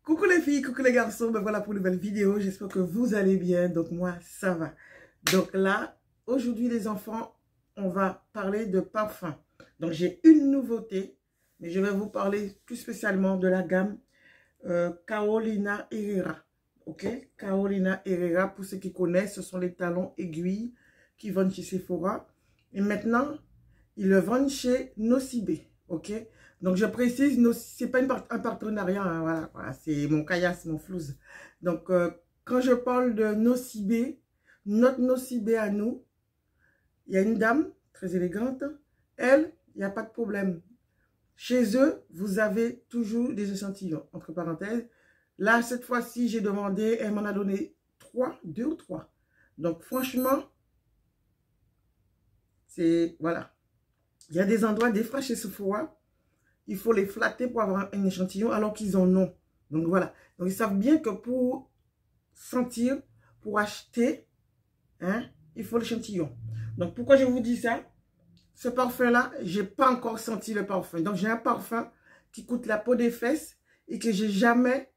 Coucou les filles, coucou les garçons, ben voilà pour une nouvelle vidéo, j'espère que vous allez bien, donc moi ça va. Donc là, aujourd'hui les enfants, on va parler de parfum. Donc j'ai une nouveauté, mais je vais vous parler plus spécialement de la gamme Carolina Herrera. Ok, Carolina Herrera, pour ceux qui connaissent, ce sont les talons aiguilles qui vendent chez Sephora. Et maintenant, ils le vendent chez Nocibé. Ok, donc je précise, c'est pas un partenariat, hein, voilà, c'est mon caillasse, mon flouze. Donc quand je parle de Nocibé, notre Nocibé à nous, il y a une dame très élégante, elle, il n'y a pas de problème. Chez eux, vous avez toujours des échantillons, entre parenthèses. Là, cette fois-ci, j'ai demandé, elle m'en a donné 2 ou 3. Donc franchement, c'est, voilà. Il y a des endroits, des fois chez Sephora, il faut les flatter pour avoir un échantillon alors qu'ils en ont. Donc voilà. Donc ils savent bien que pour sentir, pour acheter, hein, il faut l'échantillon. Donc pourquoi je vous dis ça? Ce parfum-là, je n'ai pas encore senti le parfum. Donc j'ai un parfum qui coûte la peau des fesses et que j'ai jamais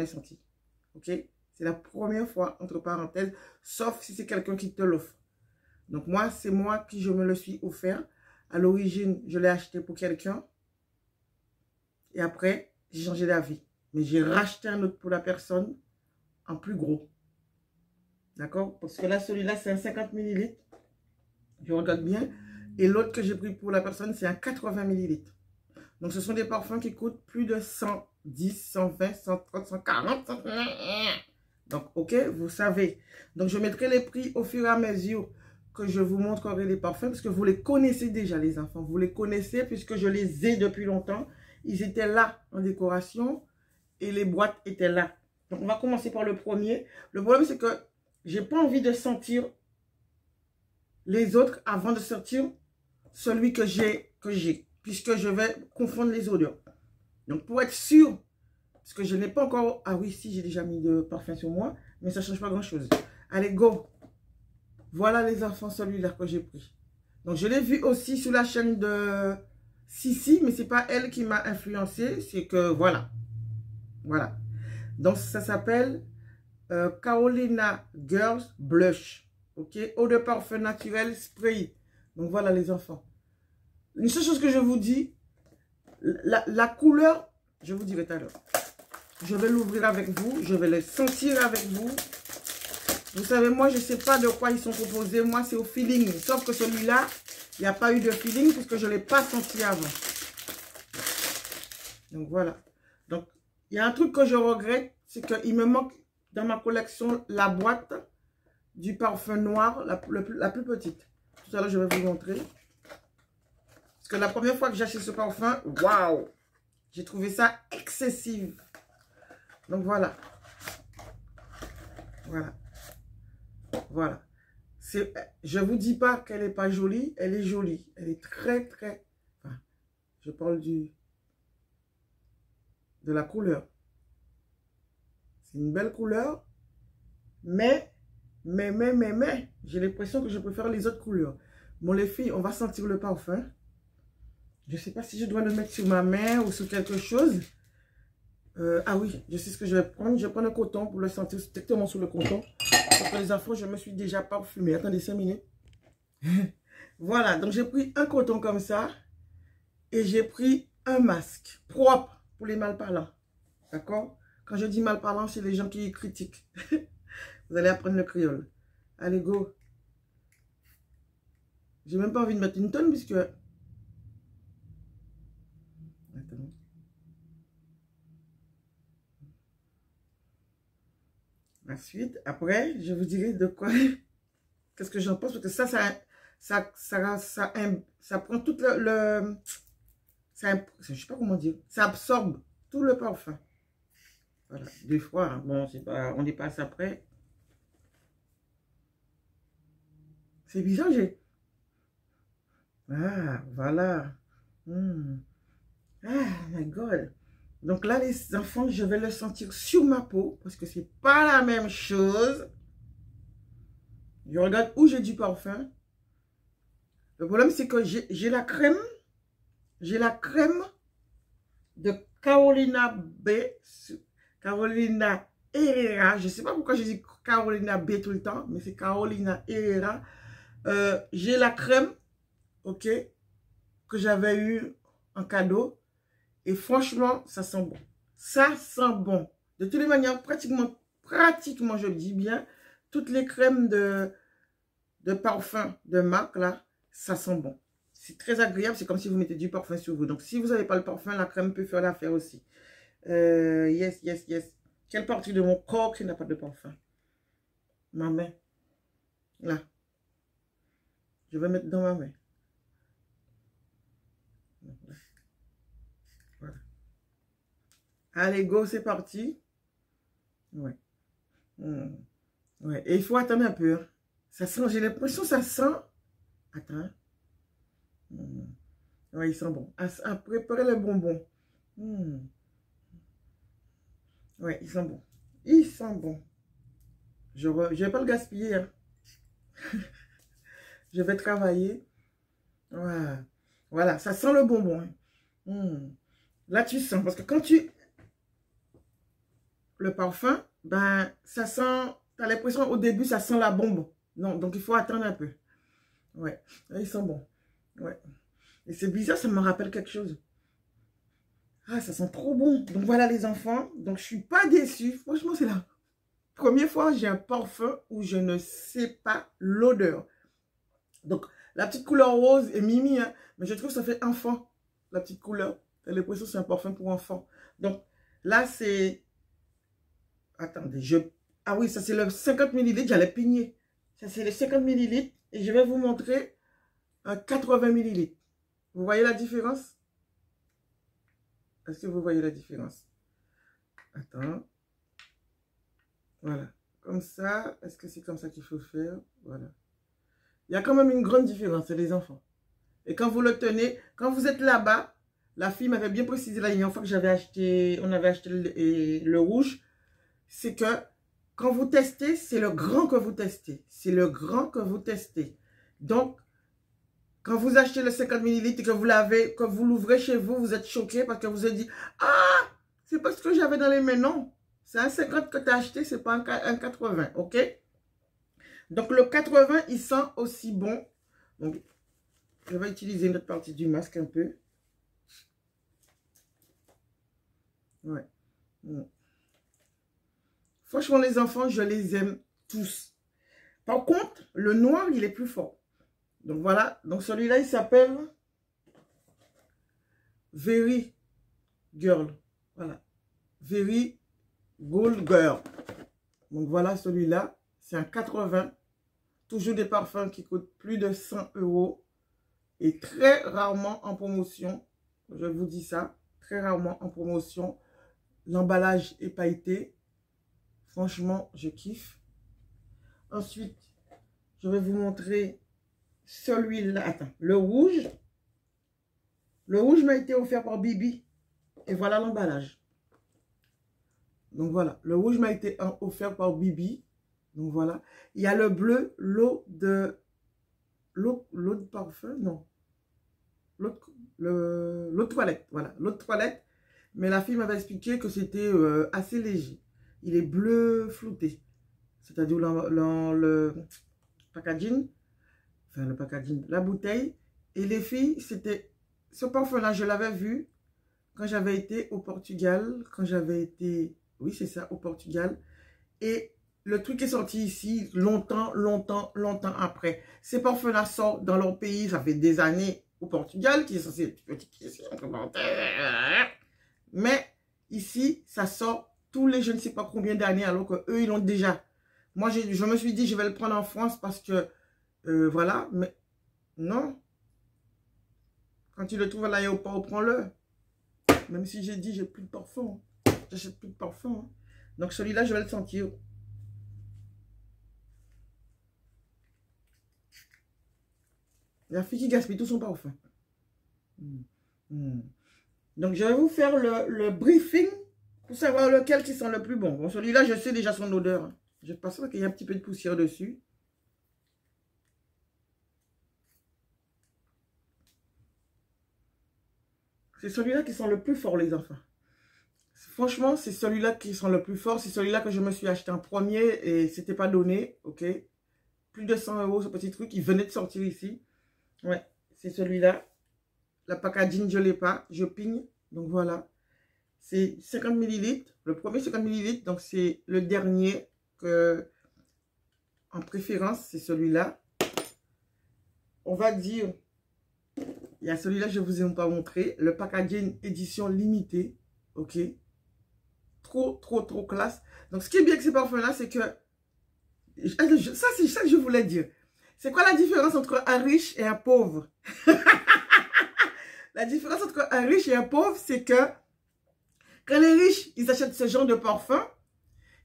senti. Ok? C'est la première fois, entre parenthèses, sauf si c'est quelqu'un qui te l'offre. Donc moi, c'est moi qui je me le suis offert. À l'origine, je l'ai acheté pour quelqu'un. Et après, j'ai changé d'avis. Mais j'ai racheté un autre pour la personne en plus gros. D'accord? Parce que là, celui-là, c'est un 50 ml. Je regarde bien. Et l'autre que j'ai pris pour la personne, c'est un 80 ml. Donc, ce sont des parfums qui coûtent plus de 110, 120, 130, 140. Donc, ok, vous savez. Donc, je mettrai les prix au fur et à mesure que je vous montrerai les parfums, parce que vous les connaissez déjà, les enfants. Vous les connaissez puisque je les ai depuis longtemps. Ils étaient là en décoration et les boîtes étaient là. Donc, on va commencer par le premier. Le problème, c'est que j'ai pas envie de sentir les autres avant de sortir celui que j'ai, puisque je vais confondre les odeurs. Donc, pour être sûr, parce que je n'ai pas encore... Ah oui, si, j'ai déjà mis de parfum sur moi, mais ça ne change pas grand-chose. Allez, go! Voilà les enfants, celui-là que j'ai pris. Donc, je l'ai vu aussi sur la chaîne de Sissi, mais ce n'est pas elle qui m'a influencé. C'est que, voilà. Voilà. Donc, ça s'appelle Carolina Girls Blush. Ok? Eau de parfum naturel spray. Donc, voilà les enfants. Une seule chose que je vous dis, la couleur, je vous dirai tout à l'heure. Je vais l'ouvrir avec vous. Je vais le sentir avec vous. Vous savez, moi, je ne sais pas de quoi ils sont composés. Moi, c'est au feeling. Sauf que celui-là, il n'y a pas eu de feeling puisque je ne l'ai pas senti avant. Donc, voilà. Donc, il y a un truc que je regrette. C'est qu'il me manque dans ma collection la boîte du parfum noir, la plus petite. Tout à l'heure, je vais vous montrer. Parce que la première fois que j'ai acheté ce parfum, waouh! J'ai trouvé ça excessif. Donc, voilà. Voilà. Voilà. Je ne vous dis pas qu'elle n'est pas jolie. Elle est jolie. Elle est très, très... Enfin, je parle de la couleur. C'est une belle couleur. Mais, j'ai l'impression que je préfère les autres couleurs. Bon, les filles, on va sentir le parfum. Je ne sais pas si je dois le mettre sur ma main ou sur quelque chose. Ah oui, je sais ce que je vais prendre. Je vais prendre un coton pour le sentir directement sur le coton. Parce que les enfants, je me suis déjà parfumée. Attendez 5 minutes. Voilà, donc j'ai pris un coton comme ça. Et j'ai pris un masque propre pour les malparlants. D'accord? Quand je dis malparlants, c'est les gens qui critiquent. Vous allez apprendre le créole. Allez, go. J'ai même pas envie de mettre une tonne puisque... Attends. Ensuite, après, je vous dirai de quoi... Qu'est-ce que j'en pense? Parce que ça prend tout je sais pas comment dire. Ça absorbe tout le parfum. Voilà. Des fois, bon, on n'est pas à ça près. C'est bizarre, j'ai... Ah, voilà. Ah, my God. Donc là, les enfants, je vais le sentir sur ma peau. Parce que c'est pas la même chose. Je regarde où j'ai du parfum. Le problème, c'est que j'ai la crème. J'ai la crème de Carolina B. Carolina Herrera. Je ne sais pas pourquoi je dis Carolina B tout le temps, mais c'est Carolina Herrera. J'ai la crème, ok, que j'avais eu en cadeau. Et franchement, ça sent bon. Ça sent bon. De toutes les manières, pratiquement, je le dis bien, toutes les crèmes de parfum de marque, là, ça sent bon. C'est très agréable. C'est comme si vous mettez du parfum sur vous. Donc, si vous n'avez pas le parfum, la crème peut faire l'affaire aussi. Yes. Quelle partie de mon corps qui n'a pas de parfum? Ma main. Là. Je vais mettre dans ma main. Voilà. Allez, go, c'est parti. Ouais. Ouais. Et il faut attendre un peu. Hein. Ça sent, j'ai l'impression que ça sent. Attends. Ouais, il sent bon. À préparer les bonbons. Ouais, il sent bon. Il sent bon. Je ne vais pas le gaspiller. Hein. Je vais travailler. Voilà, ça sent le bonbon. Hein. Là, tu sens. Parce que quand tu... Le parfum, ben, ça sent... Tu as l'impression au début, ça sent la bombe. Non, donc il faut attendre un peu. Ouais, là, il sent bon. Ouais. Et c'est bizarre, ça me rappelle quelque chose. Ah, ça sent trop bon. Donc voilà les enfants. Donc je suis pas déçue. Franchement, c'est la première fois que j'ai un parfum où je ne sais pas l'odeur. Donc la petite couleur rose est mimi, hein, mais je trouve que ça fait enfant. La petite couleur. J'ai l'impression que c'est un parfum pour enfant. Donc là, c'est... Attendez, ah oui, ça c'est le 50 ml. J'allais pigner. Ça c'est le 50 ml. Et je vais vous montrer un 80 ml. Vous voyez la différence? Est-ce que vous voyez la différence? Attends. Voilà. Comme ça. Est-ce que c'est comme ça qu'il faut faire? Voilà. Il y a quand même une grande différence, les enfants. Et quand vous le tenez, quand vous êtes là-bas, la fille m'avait bien précisé la dernière fois que j'avais acheté, on avait acheté le rouge, c'est que quand vous testez, c'est le grand que vous testez. C'est le grand que vous testez. Donc, quand vous achetez le 50 ml et que vous l'avez, que vous l'ouvrez chez vous, vous êtes choqué parce que vous avez dit, ah, c'est parce que j'avais dans les mains. Non, c'est un 50 que tu as acheté, c'est pas un 80, ok? Donc, le 80, il sent aussi bon. Donc, je vais utiliser une autre partie du masque un peu. Ouais. Franchement, les enfants, je les aime tous. Par contre, le noir, il est plus fort. Donc, voilà. Donc, celui-là, il s'appelle Very Girl. Voilà. Very Gold Girl. Donc, voilà celui-là. C'est un 80. Toujours des parfums qui coûtent plus de 100 €. Et très rarement en promotion. Je vous dis ça. Très rarement en promotion. L'emballage est pailleté. Franchement, je kiffe. Ensuite, je vais vous montrer celui-là. Attends, le rouge. Le rouge m'a été offert par Bibi. Et voilà l'emballage. Donc voilà, le rouge m'a été offert par Bibi. Donc voilà. Il y a le bleu, l'eau de parfum, non. L'eau de toilette, voilà. L'eau de toilette. Mais la fille m'avait expliqué que c'était assez léger. Il est bleu flouté. C'est-à-dire le packaging. Enfin, le packaging, la bouteille. Et les filles, c'était... Ce parfum-là, je l'avais vu quand j'avais été au Portugal. Quand j'avais été... Oui, c'est ça, au Portugal. Et le truc est sorti ici longtemps après. Ces parfums-là sortent dans leur pays. Ça fait des années au Portugal, qui est censé être petit ici. Mais ici, ça sort tous les je ne sais pas combien d'années, alors qu'eux, ils l'ont déjà. Moi, je me suis dit, je vais le prendre en France parce que, voilà, mais non. Quand tu le trouves à l'aéroport, prends-le. Même si j'ai dit, j'ai plus de parfum. J'achète plus de parfum. Hein. Donc, celui-là, je vais le sentir. La fille qui gaspille tout son parfum. Donc, je vais vous faire le briefing pour savoir lequel qui sent le plus bon. Bon, celui-là, je sais déjà son odeur. Hein. Je pense qu'il y a un petit peu de poussière dessus. C'est celui-là qui sent le plus fort, les enfants. Franchement, c'est celui-là qui sent le plus fort. C'est celui-là que je me suis acheté en premier et c'était pas donné, ok? Plus de 100 € ce petit truc. Il venait de sortir ici. Ouais, c'est celui-là. La packaging, je l'ai pas. Je pigne. Donc voilà. C'est 50 ml. Le premier 50 ml. Donc c'est le dernier que, en préférence, c'est celui-là. On va dire, il y a celui-là, je vous ai pas montré. Le packaging édition limitée. Ok? Trop classe. Donc, ce qui est bien avec ces parfums-là, c'est que... Ça, c'est ça que je voulais dire. C'est quoi la différence entre un riche et un pauvre? La différence entre un riche et un pauvre, c'est que quand les riches, ils achètent ce genre de parfum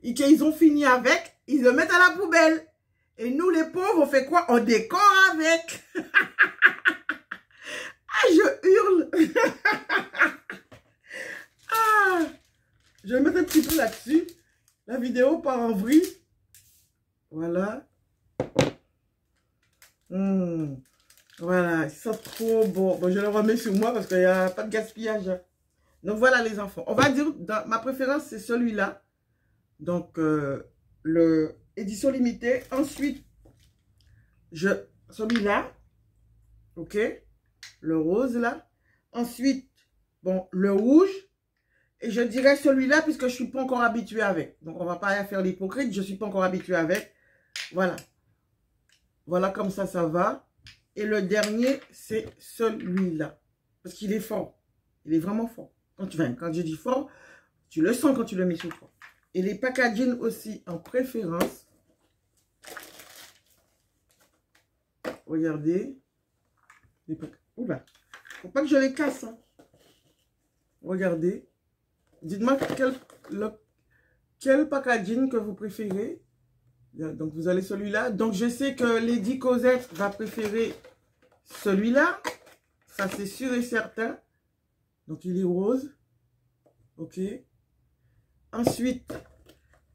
et qu'ils ont fini avec, ils le mettent à la poubelle. Et nous, les pauvres, on fait quoi? On décore avec. Ah, je hurle. Ah, je vais mettre un petit peu là-dessus. La vidéo part en vrille. Voilà. Voilà, ça sent trop bon. Bon, je le remets sur moi parce qu'il n'y a pas de gaspillage. Donc voilà les enfants. On va dire, ma préférence c'est celui-là. Donc, le édition limitée. Ensuite, celui-là. Ok. Le rose là. Ensuite, bon, le rouge. Et je dirais celui-là puisque je ne suis pas encore habituée avec. Donc, on ne va pas faire l'hypocrite. Je ne suis pas encore habituée avec. Voilà. Voilà comme ça va. Et le dernier, c'est celui-là. Parce qu'il est fort. Il est vraiment fort. Quand je dis fort, tu le sens quand tu le mets sur toi. Et les packaging aussi en préférence. Regardez. Oula. Faut pas que je les casse. Hein. Regardez. Dites-moi quel packaging que vous préférez. Donc, vous allez celui-là. Donc, je sais que Lady Cosette va préférer celui-là. Ça, c'est sûr et certain. Donc, il est rose. OK. Ensuite,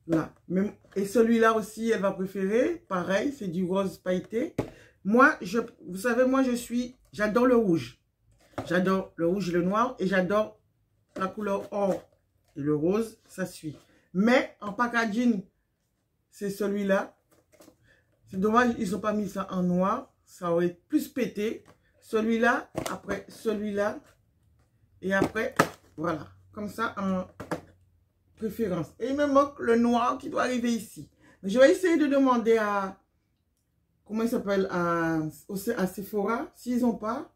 là. Même, et celui-là aussi, elle va préférer. Pareil, c'est du rose pailleté. Moi, vous savez, moi, j'adore le rouge. J'adore le rouge et le noir. Et j'adore la couleur or. Et le rose, ça suit. Mais, en packaging, c'est celui-là. C'est dommage, ils n'ont pas mis ça en noir. Ça aurait plus pété. Celui-là, après celui-là. Et après, voilà. Comme ça, en préférence. Et il me manque le noir qui doit arriver ici. Mais je vais essayer de demander à... Comment il s'appelle? À Sephora. S'ils n'ont pas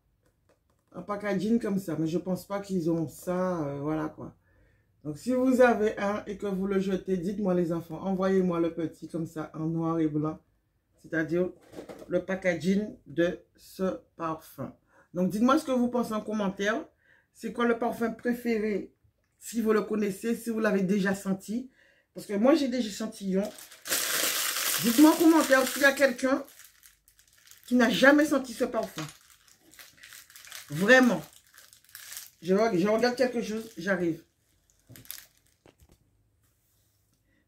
un packaging comme ça. Mais je ne pense pas qu'ils ont ça. Voilà quoi. Donc, si vous avez un et que vous le jetez, dites-moi les enfants, envoyez-moi le petit comme ça, en noir et blanc. C'est-à-dire le packaging de ce parfum. Donc, dites-moi ce que vous pensez en commentaire. C'est quoi le parfum préféré, si vous le connaissez, si vous l'avez déjà senti. Parce que moi, j'ai des échantillons. Dites-moi en commentaire s'il y a quelqu'un qui n'a jamais senti ce parfum. Vraiment. Je regarde quelque chose, j'arrive.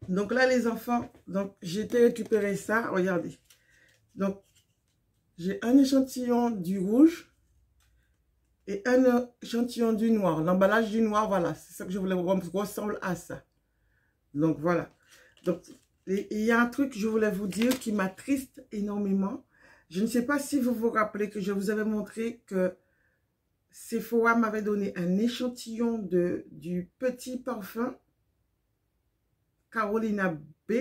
Donc là, les enfants, donc j'ai été récupérer ça. Regardez. Donc, j'ai un échantillon du rouge et un échantillon du noir. L'emballage du noir, voilà. C'est ça que je voulais vous ressemble à ça. Donc, voilà. Donc, il y a un truc que je voulais vous dire qui m'attriste énormément. Je ne sais pas si vous vous rappelez que je vous avais montré que Sephora m'avait donné un échantillon du petit parfum Carolina B,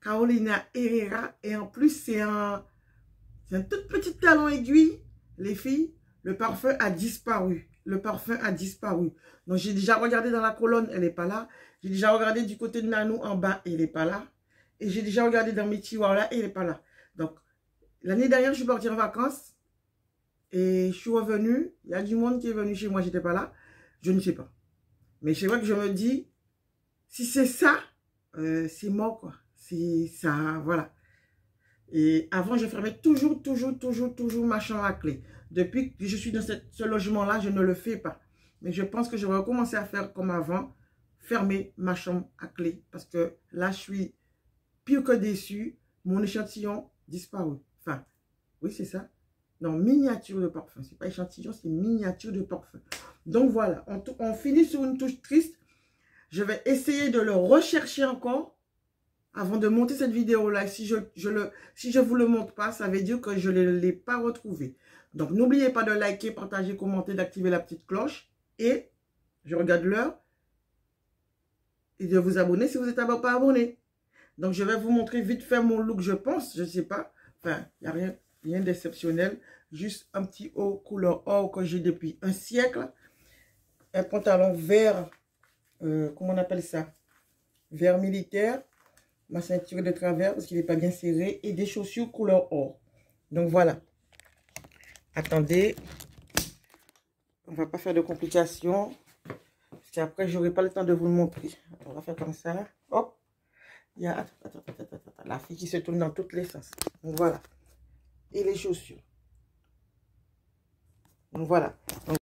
Carolina Herrera, et en plus c'est un tout petit talon aiguille, les filles, le parfum a disparu, donc j'ai déjà regardé dans la colonne, elle n'est pas là, j'ai déjà regardé du côté de Nanou en bas, elle n'est pas là, et j'ai déjà regardé dans mes tiroirs là, elle n'est pas là. Donc l'année dernière je suis partie en vacances, et je suis revenue, il y a du monde qui est venu chez moi, j'étais pas là, je ne sais pas, mais c'est vrai que je me dis, si c'est ça, c'est mort, quoi. C'est ça, voilà. Et avant, je fermais toujours ma chambre à clé. Depuis que je suis dans ce logement-là, je ne le fais pas. Mais je pense que je vais recommencer à faire comme avant, fermer ma chambre à clé. Parce que là, je suis pire que déçue. Mon échantillon disparu. Enfin, oui, c'est ça. Non, miniature de parfum. C'est pas échantillon, c'est miniature de parfum. Donc voilà, on finit sur une touche triste. Je vais essayer de le rechercher encore avant de monter cette vidéo-là. Si je vous le montre pas, ça veut dire que je ne l'ai pas retrouvé. Donc n'oubliez pas de liker, partager, commenter, d'activer la petite cloche. Et je regarde l'heure. Et de vous abonner si vous n'êtes pas abonné. Donc je vais vous montrer vite fait mon look, je pense. Je ne sais pas. Enfin, il n'y a rien d'exceptionnel. Juste un petit haut couleur or que j'ai depuis un siècle. Un pantalon vert. Comment on appelle ça? Vert militaire. Ma ceinture de travers parce qu'il n'est pas bien serré. Et des chaussures couleur or. Donc voilà. Attendez. On ne va pas faire de complications. Parce qu'après, je n'aurai pas le temps de vous le montrer. On va faire comme ça. Hop. Il y a attends, la fille qui se tourne dans tous les sens. Donc voilà. Et les chaussures. Donc voilà. Donc,